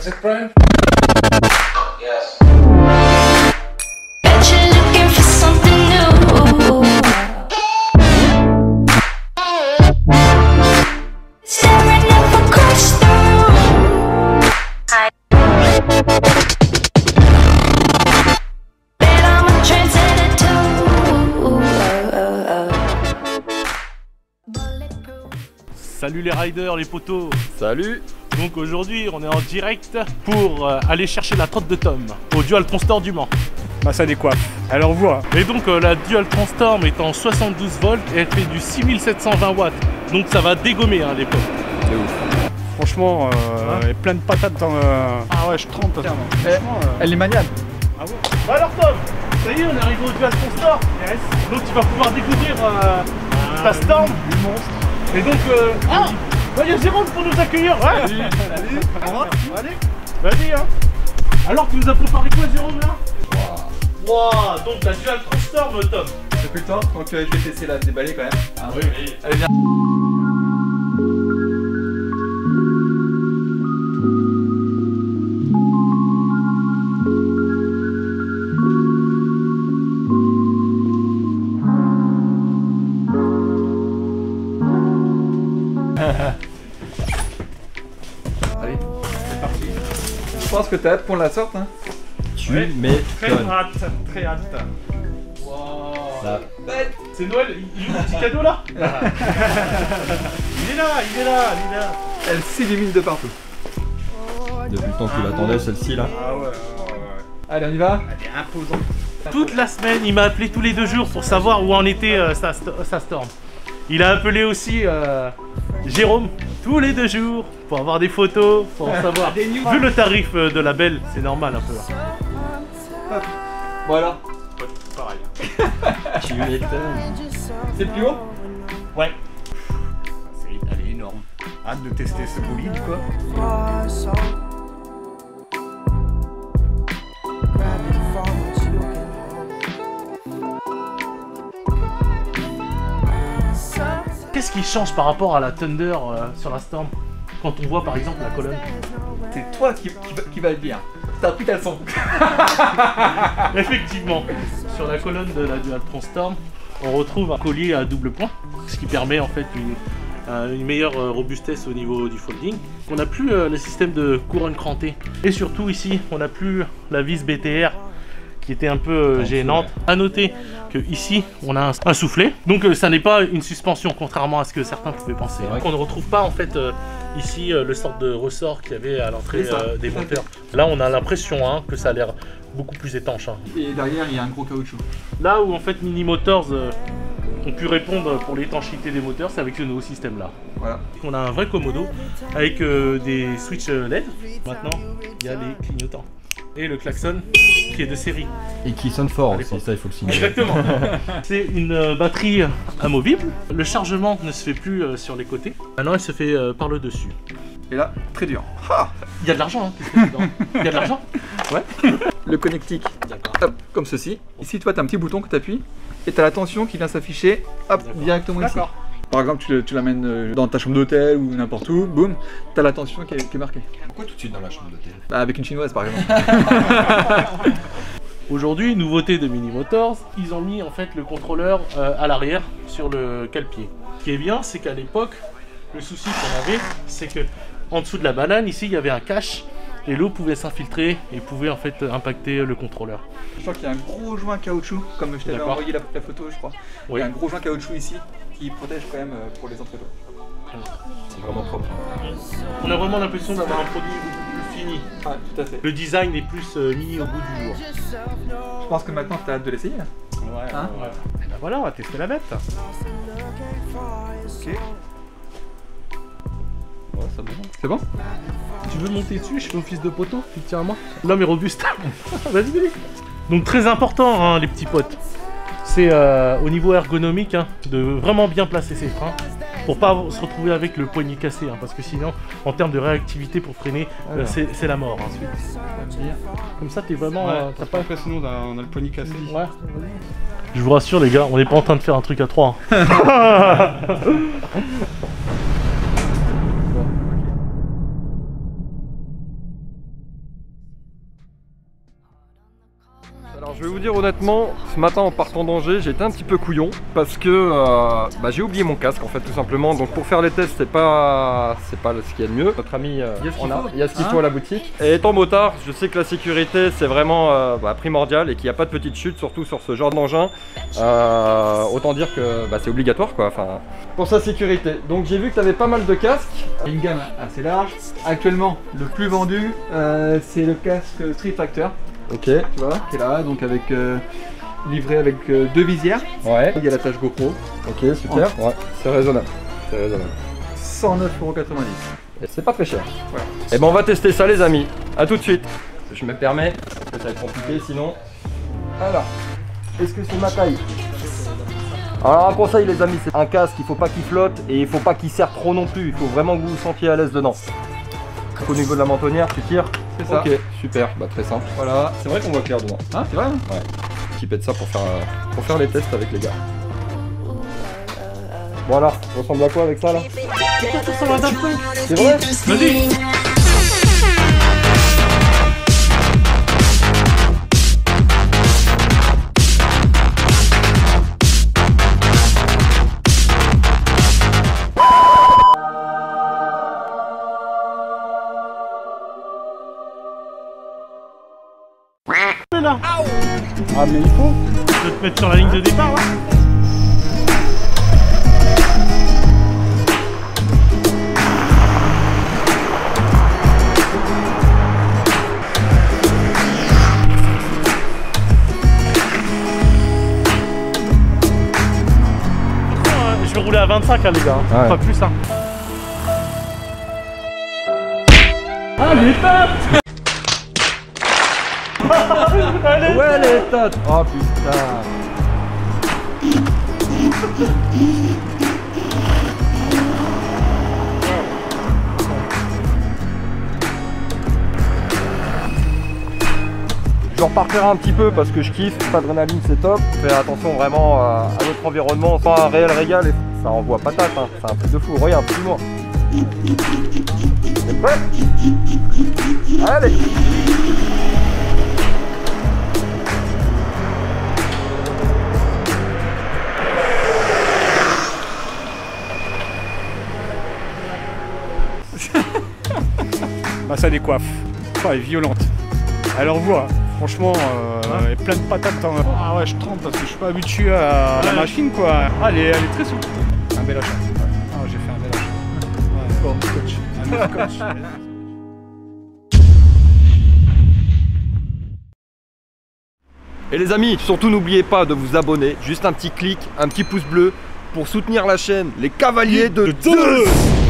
That's it, Brian? Yes. Bet you're looking for something new. Staring up across the room. Bet I'm a trendsetter too. Bulletproof. Salut les riders, les potos. Salut. Donc aujourd'hui on est en direct pour aller chercher la trotte de Tom au Dual Transtorm du Mans. Bah ça décoiffe, alors voit. Et donc la Dual Transtorm est en 72 volts et elle fait du 6720 watts. Donc ça va dégommer hein, les potes. C'est ouf. Franchement, plein de patates dans... Ah ouais, je trempe. Elle est maniable. Ah ouais. Bah alors Tom, ça y est on est arrivé au Dual Transtorm. Yes. Donc tu vas pouvoir découvrir ta Storm. Du monstre. Et donc il y a Jérôme pour nous accueillir. Ouais. Salut. On rentre. Allez, vas-y hein. Alors tu nous as préparé quoi Jérôme là? Wow, donc la Dual Transtorm Tom. J'ai plus le temps, donc je vais te laisser la déballer quand même. Ah, Oui. allez, viens. Allez, c'est parti. Je pense que t'as hâte qu'on la sorte, hein. Ouais. Mais Très hâte, très hâte. Wow. la bête. C'est Noël, il est où le petit cadeau là? Il est là, il est là. Elle s'illumine de partout. Depuis le temps qu'il attendait celle-ci là. Ah ouais. Allez, on y va. Elle est imposante. Toute la semaine, il m'a appelé tous les 2 jours pour savoir où en était sa Storm. Il a appelé aussi Jérôme tous les 2 jours pour avoir des photos, pour savoir. Vu le tarif de la belle, c'est normal un peu. Voilà. Pareil. Tu m'étonnes. C'est plus haut. Ouais. Elle est énorme. Hâte de tester ce bolide quoi. Qu'est-ce qui change par rapport à la Thunder sur la Storm quand on voit par exemple la colonne? C'est toi qui va le dire. T'as pris ta leçon. Effectivement, sur la colonne de la Dual Transtorm, on retrouve un collier à double point, ce qui permet en fait une meilleure robustesse au niveau du folding. On n'a plus le système de couronne crantée. Et surtout ici, on n'a plus la vis BTR qui était un peu gênante. A noter que ici, on a un soufflet. Donc ça n'est pas une suspension, contrairement à ce que certains pouvaient penser. On ne retrouve pas en fait ici le sort de ressort qu'il y avait à l'entrée des moteurs. Là, on a l'impression hein, que ça a l'air beaucoup plus étanche. Hein. Et derrière, il y a un gros caoutchouc. Là où en fait Mini Motors ont pu répondre pour l'étanchéité des moteurs, c'est avec ce nouveau système là. Voilà. On a un vrai Komodo avec des switches LED. Maintenant, il y a les clignotants. Et le klaxon qui est de série. Et qui sonne fort aussi, ça il faut le signaler. Exactement. C'est une batterie amovible. Le chargement ne se fait plus sur les côtés. Maintenant, elle se fait par le dessus. Et là, très dur. Ah. Il y a de l'argent, hein. Qu'est-ce qu'il y a dedans ? Il y a de l'argent ? Ouais. Le connectique, D'accord. hop, comme ceci. Ici, toi, tu as un petit bouton que tu appuies et tu as la tension qui vient s'afficher hop, directement ici. D'accord. Par exemple, tu l'amènes dans ta chambre d'hôtel ou n'importe où, boum, tu as la tension qui est marquée. Pourquoi tout de suite dans la chambre d'hôtel? Bah, avec une chinoise, par exemple. Aujourd'hui, nouveauté de Mini Motors, ils ont mis en fait le contrôleur à l'arrière sur le cale-pied. Ce qui est bien, c'est qu'à l'époque, le souci qu'on avait, c'est que en dessous de la banane, ici, il y avait un cache et l'eau pouvait s'infiltrer et pouvait en fait impacter le contrôleur. Je crois qu'il y a un gros joint caoutchouc, comme je t'avais D'accord. envoyé la photo, je crois. Oui. Il y a un gros joint caoutchouc ici qui protège quand même pour les entrées d'eau. C'est vraiment propre. On a vraiment l'impression d'avoir un produit beaucoup plus fini. Ah, tout à fait. Le design est plus mis au goût du jour. Je pense que maintenant, tu as hâte de l'essayer. Hein. Ouais. Hein Et ben voilà, on va tester la bête. Ok. Ouais, ça va. C'est bon? Tu veux monter dessus? Je fais office de poteau, tu tiens à moi. L'homme est robuste. Vas-y, vas-y. Donc très important, hein, les petits potes. C'est au niveau ergonomique hein, de vraiment bien placer ses freins pour pas se retrouver avec le poignet cassé hein, parce que sinon en termes de réactivité pour freiner c'est la mort ensuite. Comme ça t'es vraiment t'as pas Sinon on a le poignet cassé. ouais. Je vous rassure les gars, on n'est pas en train de faire un truc à 3. Hein. Je vais vous dire honnêtement, ce matin en partant d'Angers, j'ai été un petit peu couillon parce que j'ai oublié mon casque en fait tout simplement. Donc pour faire les tests, c'est pas ce qu'il y a de mieux. Notre ami il y a ce qu'il faut à la boutique. Et étant motard, je sais que la sécurité c'est vraiment primordial et qu'il n'y a pas de petite chute, surtout sur ce genre d'engin. Autant dire que c'est obligatoire quoi. Enfin, pour sa sécurité. Donc j'ai vu que tu avais pas mal de casques. Une gamme assez large. Actuellement, le plus vendu, c'est le casque Street Factor. Ok. Tu vois, qui est là, donc avec livré avec 2 visières. Ouais. Il y a la tâche GoPro. Ok, super. Ouais, c'est raisonnable. C'est raisonnable. 109,90 €. Et c'est pas très cher. Voilà. Et ben on va tester ça les amis. A tout de suite. Je me permets, parce que ça va être compliqué sinon. Alors, est-ce que c'est ma taille? Alors un conseil les amis, c'est un casque, il faut pas qu'il flotte et il faut pas qu'il serre trop non plus. Il faut vraiment que vous vous sentiez à l'aise dedans. Au niveau de la mentonnière, tu tires. C'est ça. Ok, super, très simple. Voilà. C'est vrai qu'on voit clair dedans. Hein, c'est vrai? Ouais. Qui pète ça pour faire les tests avec les gars. Bon alors, ça ressemble à quoi avec ça là? C'est vrai? Vas-y. Là. Ah mais il faut. Je vais te mettre sur la ligne de départ là. Je vais rouler à 25 hein, les gars, Ouais. pas plus hein. Ah les tapes. Ouais les têtes. Oh putain. Je repartirai un petit peu parce que je kiffe, l'adrénaline c'est top. Fais attention vraiment à notre environnement, c'est un réel régal et ça envoie patate, hein. C'est un truc de fou, regarde, suis-moi. T'es prêt? Allez. Ça décoiffe. Elle est violente. Elle envoie. Franchement, il y a plein de patates. Ah ouais, je trempe parce que je suis pas habitué à la machine quoi. Ah, elle est très souple. Un bel achat. Ah, j'ai fait un bel achat. Ouais, scotch. Un bel scotch. Et les amis, surtout n'oubliez pas de vous abonner. Juste un petit clic, un petit pouce bleu pour soutenir la chaîne Les Cavaliers de Zeus.